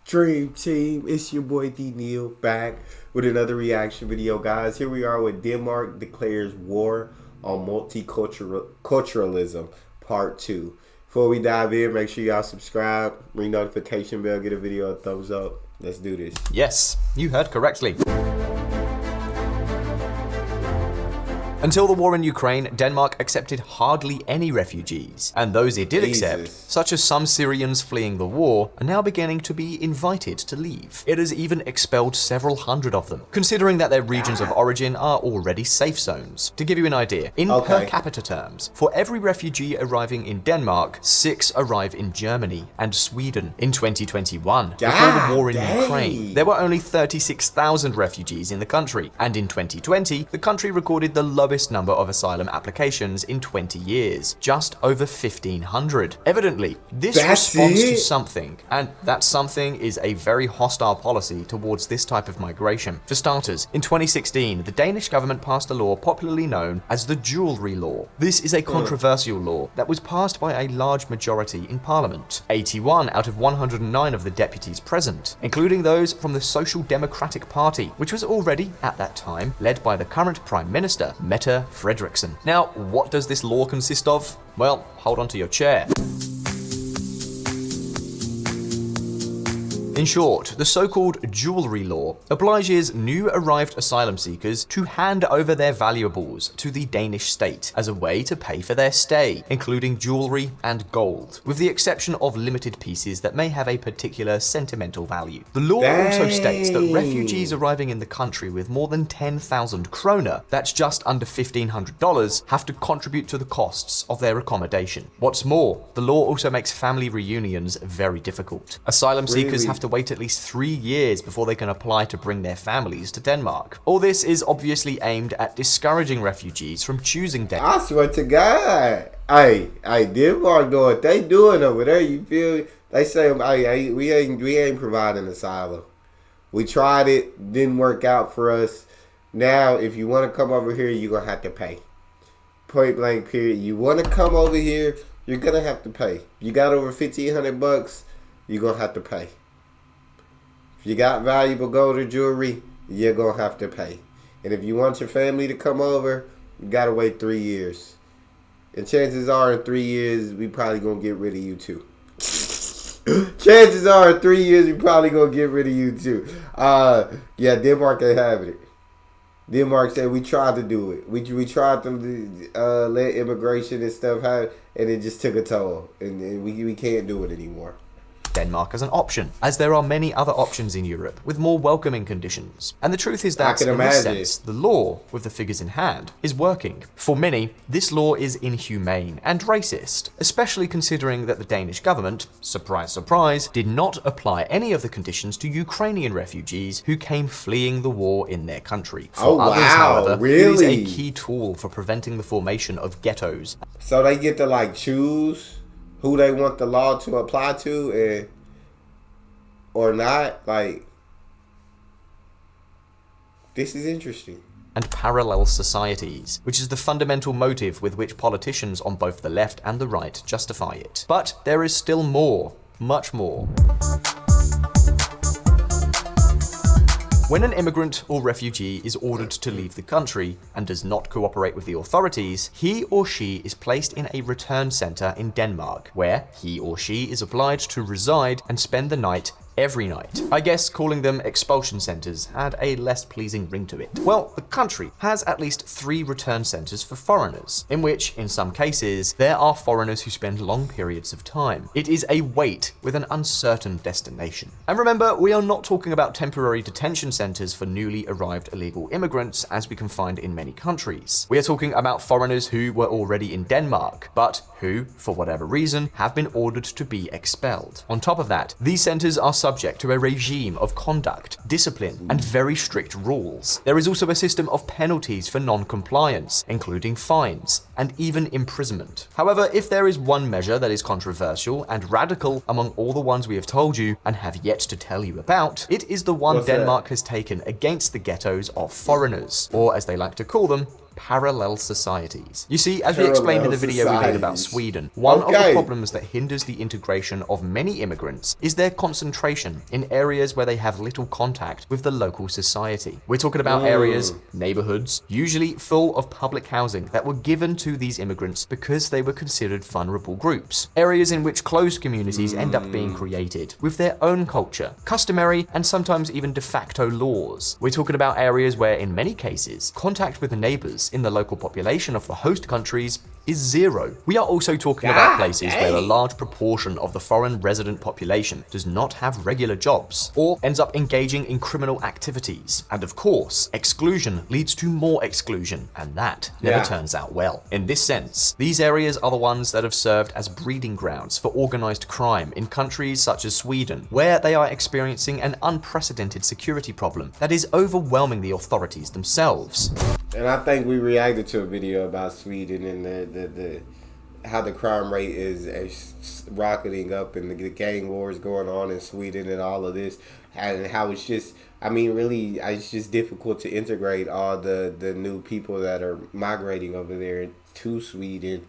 Dream Team, it's your boy D Neal back with another reaction video, guys. Here we are with Denmark declares war on multiculturalism, part 2. Before we dive in, make sure y'all subscribe, ring notification bell, get a video a thumbs up. Let's do this. Yes, you heard correctly. Until the war in Ukraine, Denmark accepted hardly any refugees, and those it did accept, such as some Syrians fleeing the war, are now beginning to be invited to leave. It has even expelled several hundred of them, considering that their regions of origin are already safe zones. To give you an idea, in per capita terms, for every refugee arriving in Denmark, 6 arrive in Germany and Sweden. In 2021, before the war in Ukraine, there were only 36,000 refugees in the country, and in 2020, the country recorded the lowest number of asylum applications in 20 years, just over 1,500. Evidently, this responds to something, and that something is a very hostile policy towards this type of migration. For starters, in 2016, the Danish government passed a law popularly known as the Jewelry Law. This is a controversial law that was passed by a large majority in Parliament. 81 out of 109 of the deputies present, including those from the Social Democratic Party, which was already, at that time, led by the current Prime Minister, Mette Frederiksen. Now, what does this law consist of? Well, hold on to your chair. In short, the so-called Jewelry Law obliges new arrived asylum seekers to hand over their valuables to the Danish state as a way to pay for their stay, including jewelry and gold, with the exception of limited pieces that may have a particular sentimental value. The law also states that refugees arriving in the country with more than 10,000 kroner, that's just under $1,500, have to contribute to the costs of their accommodation. What's more, the law also makes family reunions very difficult. Asylum seekers have to wait at least 3 years before they can apply to bring their families to Denmark. All this is obviously aimed at discouraging refugees from choosing Denmark. I swear to God. Hey, Denmark know what they doing over there, you feel? They say, hey, we ain't providing asylum. We tried it, didn't work out for us. Now, if you want to come over here, you're going to have to pay. Point blank period. You want to come over here, you're going to have to pay. You got over $1,500, you're going to have to pay. If you got valuable gold or jewelry, you're going to have to pay. And if you want your family to come over, you got to wait 3 years. And chances are in 3 years, we probably going to get rid of you too. Chances are in 3 years, we probably going to get rid of you too. Yeah, Denmark ain't having it. Denmark said we tried to do it. We tried to let immigration and stuff happen, and it just took a toll. And we can't do it anymore. Denmark as an option, as there are many other options in Europe with more welcoming conditions. And the truth is that, in this sense, the law, with the figures in hand, is working. For many, this law is inhumane and racist, especially considering that the Danish government, surprise, surprise, did not apply any of the conditions to Ukrainian refugees who came fleeing the war in their country. For others, however, it is a key tool for preventing the formation of ghettos. So they get to like choose who they want the law to apply to and or not. Like, this is interesting. And parallel societies, which is the fundamental motive with which politicians on both the left and the right justify it. But there is still more, much more. When an immigrant or refugee is ordered to leave the country and does not cooperate with the authorities, he or she is placed in a return center in Denmark, where he or she is obliged to reside and spend the night every night. I guess calling them expulsion centers had a less pleasing ring to it. Well, the country has at least 3 return centers for foreigners, in which, in some cases, there are foreigners who spend long periods of time. It is a wait with an uncertain destination. And remember, we are not talking about temporary detention centers for newly arrived illegal immigrants, as we can find in many countries. We are talking about foreigners who were already in Denmark, but who, for whatever reason, have been ordered to be expelled. On top of that, these centers are subject to a regime of conduct, discipline, and very strict rules. There is also a system of penalties for non-compliance, including fines, and even imprisonment. However, if there is one measure that is controversial and radical among all the ones we have told you and have yet to tell you about, it is the one Denmark has taken against the ghettos of foreigners, or as they like to call them, parallel societies. You see, as we explained in the video we made about Sweden, one of the problems that hinders the integration of many immigrants is their concentration in areas where they have little contact with the local society. We're talking about areas, neighborhoods, usually full of public housing that were given to these immigrants because they were considered vulnerable groups. Areas in which closed communities end up being created with their own culture, customary, and sometimes even de facto laws. We're talking about areas where, in many cases, contact with the neighbors in the local population of the host countries is zero. We are also talking about places where a large proportion of the foreign resident population does not have regular jobs or ends up engaging in criminal activities. And of course, exclusion leads to more exclusion, and that never turns out well. In this sense, these areas are the ones that have served as breeding grounds for organized crime in countries such as Sweden, where they are experiencing an unprecedented security problem that is overwhelming the authorities themselves. And I think we reacted to a video about Sweden and the how the crime rate is rocketing up and the gang wars going on in Sweden and all of this, and how it's just, I mean, really, it's just difficult to integrate all the new people that are migrating over there to Sweden,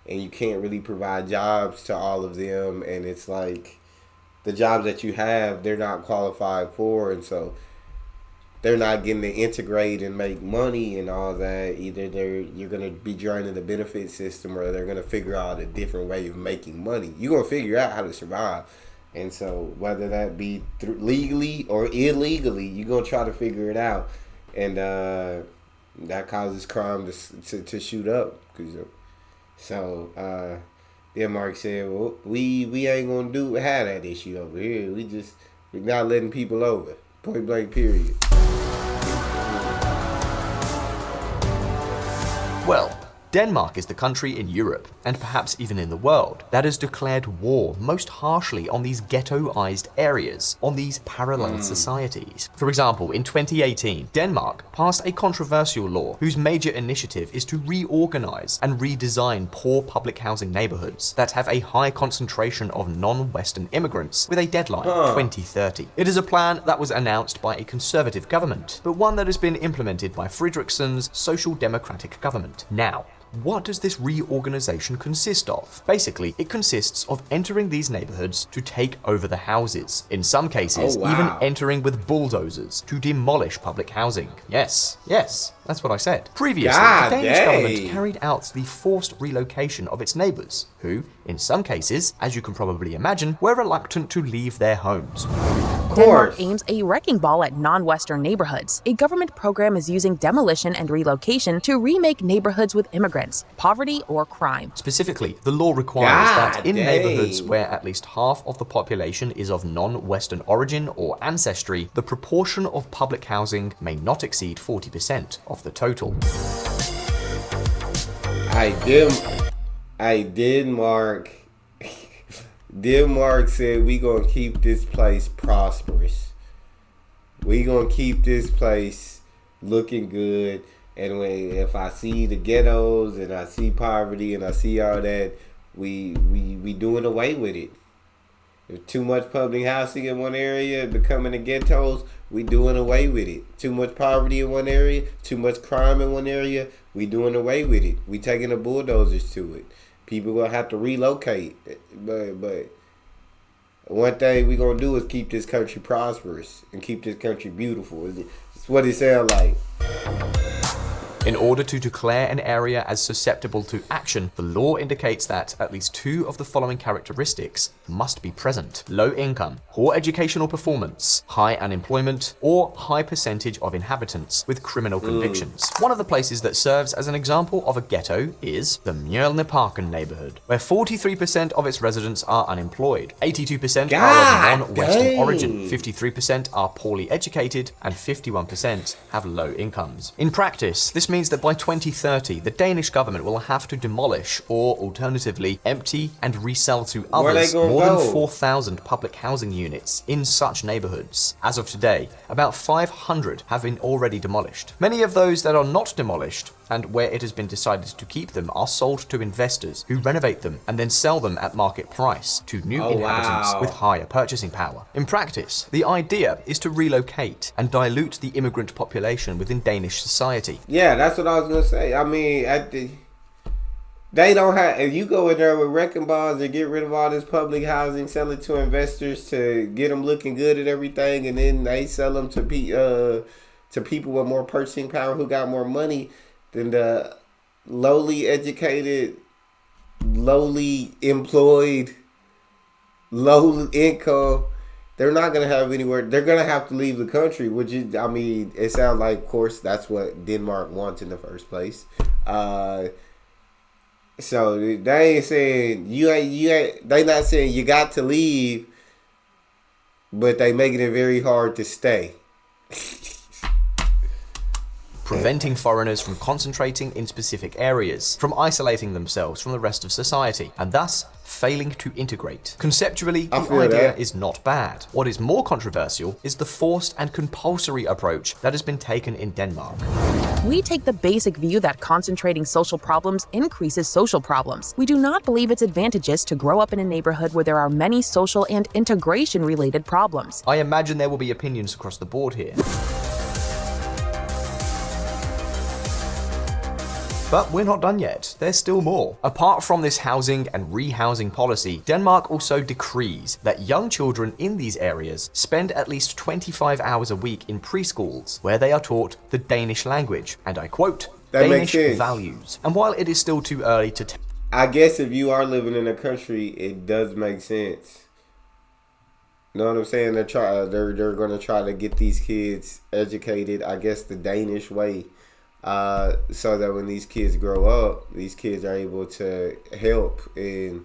and you can't really provide jobs to all of them, and it's like the jobs that you have, they're not qualified for, and so they're not getting to integrate and make money and all that. Either you're going to be draining the benefit system, or they're going to figure out a different way of making money. You're going to figure out how to survive. And so whether that be through legally or illegally, you're going to try to figure it out. And that causes crime to shoot up. So Denmark said, well, we ain't going to have that issue over here. We're not letting people over. Point blank, period. Well, Denmark is the country in Europe, and perhaps even in the world, that has declared war most harshly on these ghettoized areas, on these parallel societies. For example, in 2018, Denmark passed a controversial law whose major initiative is to reorganize and redesign poor public housing neighborhoods that have a high concentration of non-Western immigrants with a deadline, 2030. It is a plan that was announced by a conservative government, but one that has been implemented by Fredriksson's social democratic government. Now, what does this reorganization consist of? Basically, it consists of entering these neighborhoods to take over the houses. In some cases, even entering with bulldozers to demolish public housing. Yes, that's what I said. Previously, the Danish government carried out the forced relocation of its neighbors, who, in some cases, as you can probably imagine, were reluctant to leave their homes. Denmark aims a wrecking ball at non-Western neighborhoods. A government program is using demolition and relocation to remake neighborhoods with immigrants, poverty, or crime. Specifically, the law requires that in neighborhoods where at least half of the population is of non-Western origin or ancestry, the proportion of public housing may not exceed 40% of the total. Denmark said we gonna keep this place prosperous. We gonna keep this place looking good. And if I see the ghettos and I see poverty and I see all that, we doing away with it. If too much public housing in one area becoming the ghettos, we doing away with it. Too much poverty in one area, too much crime in one area, we doing away with it. We taking the bulldozers to it. People gonna have to relocate, but one thing we gonna do is keep this country prosperous and keep this country beautiful. It's what it sounds like. In order to declare an area as susceptible to action, the law indicates that at least two of the following characteristics must be present: low income, poor educational performance, high unemployment, or high percentage of inhabitants with criminal convictions. One of the places that serves as an example of a ghetto is the Mjølnerparken neighborhood, where 43% of its residents are unemployed, 82% are of non-Western origin, 53% are poorly educated, and 51% have low incomes. In practice, this means that by 2030, the Danish government will have to demolish or alternatively empty and resell to others more than 4,000 public housing units in such neighborhoods. As of today, about 500 have been already demolished. Many of those that are not demolished and where it has been decided to keep them are sold to investors who renovate them and then sell them at market price to new inhabitants with higher purchasing power. In practice, the idea is to relocate and dilute the immigrant population within Danish society. Yeah, That's what I was gonna say. I mean, they don't have. If you go in there with wrecking balls and get rid of all this public housing, sell it to investors to get them looking good at everything, and then they sell them to people with more purchasing power who got more money than the lowly educated, lowly employed, low income. They're not going to have anywhere. They're going to have to leave the country, which is, I mean, it sounds like, of course, that's what Denmark wants in the first place. So they ain't saying they not saying you got to leave, but they making it very hard to stay. Preventing foreigners from concentrating in specific areas, from isolating themselves from the rest of society, and thus failing to integrate. Conceptually, the idea is not bad. What is more controversial is the forced and compulsory approach that has been taken in Denmark. We take the basic view that concentrating social problems increases social problems. We do not believe it's advantageous to grow up in a neighborhood where there are many social and integration-related problems. I imagine there will be opinions across the board here. But we're not done yet. There's still more. Apart from this housing and rehousing policy, Denmark also decrees that young children in these areas spend at least 25 hours a week in preschools, where they are taught the Danish language, and I quote, Danish values. And while it is still too early to I guess if you are living in a country, it does make sense. You know what I'm saying? They're going to try to get these kids educated, I guess, the Danish way. So that when these kids grow up, these kids are able to help and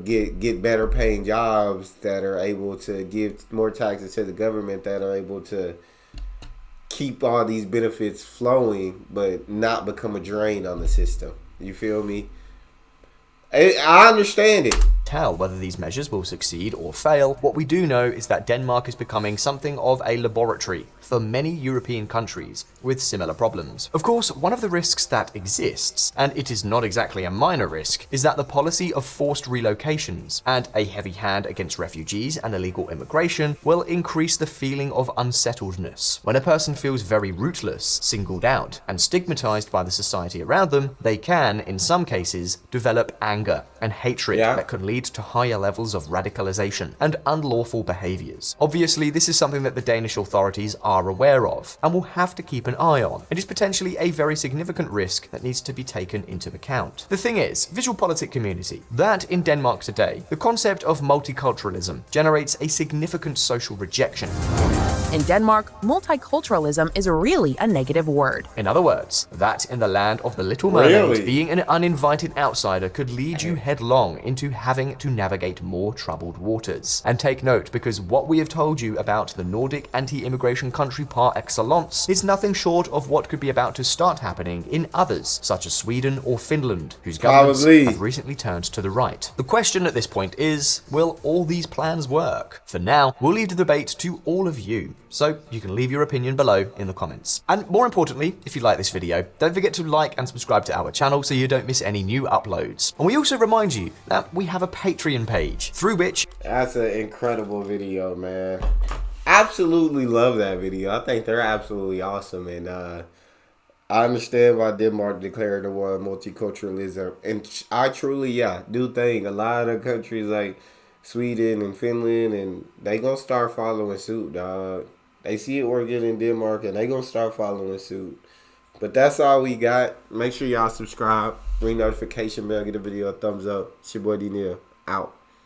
get better paying jobs that are able to give more taxes to the government, that are able to keep all these benefits flowing but not become a drain on the system. You feel me? I understand it. Tell whether these measures will succeed or fail. What we do know is that Denmark is becoming something of a laboratory for many European countries with similar problems. Of course, one of the risks that exists, and it is not exactly a minor risk, is that the policy of forced relocations and a heavy hand against refugees and illegal immigration will increase the feeling of unsettledness. When a person feels very rootless, singled out, and stigmatized by the society around them, they can, in some cases, develop anger and hatred that can lead to higher levels of radicalization and unlawful behaviors. Obviously, this is something that the Danish authorities are aware of and will have to keep an eye on. It is potentially a very significant risk that needs to be taken into account. The thing is, visual politic community, that in Denmark today, the concept of multiculturalism generates a significant social rejection. In Denmark, multiculturalism is really a negative word. In other words, that in the land of the Little Mermaid, being an uninvited outsider could lead you headlong into having to navigate more troubled waters. And take note, because what we have told you about the Nordic anti-immigration country par excellence is nothing short of what could be about to start happening in others, such as Sweden or Finland, whose governments have recently turned to the right. The question at this point is, will all these plans work? For now, we'll leave the debate to all of you. So you can leave your opinion below in the comments. And more importantly, if you like this video, don't forget to like and subscribe to our channel so you don't miss any new uploads. And we also remind you that we have a Patreon page through which... That's an incredible video, man. Absolutely love that video. I think they're absolutely awesome. And I understand why Denmark declared the war on multiculturalism. And I truly, do think a lot of countries like Sweden and Finland, and they gonna start following suit, dog. They see it working in Denmark, and they gonna start following suit. But that's all we got. Make sure y'all subscribe, ring notification bell, get the video a thumbs up. It's your boy Neal, out.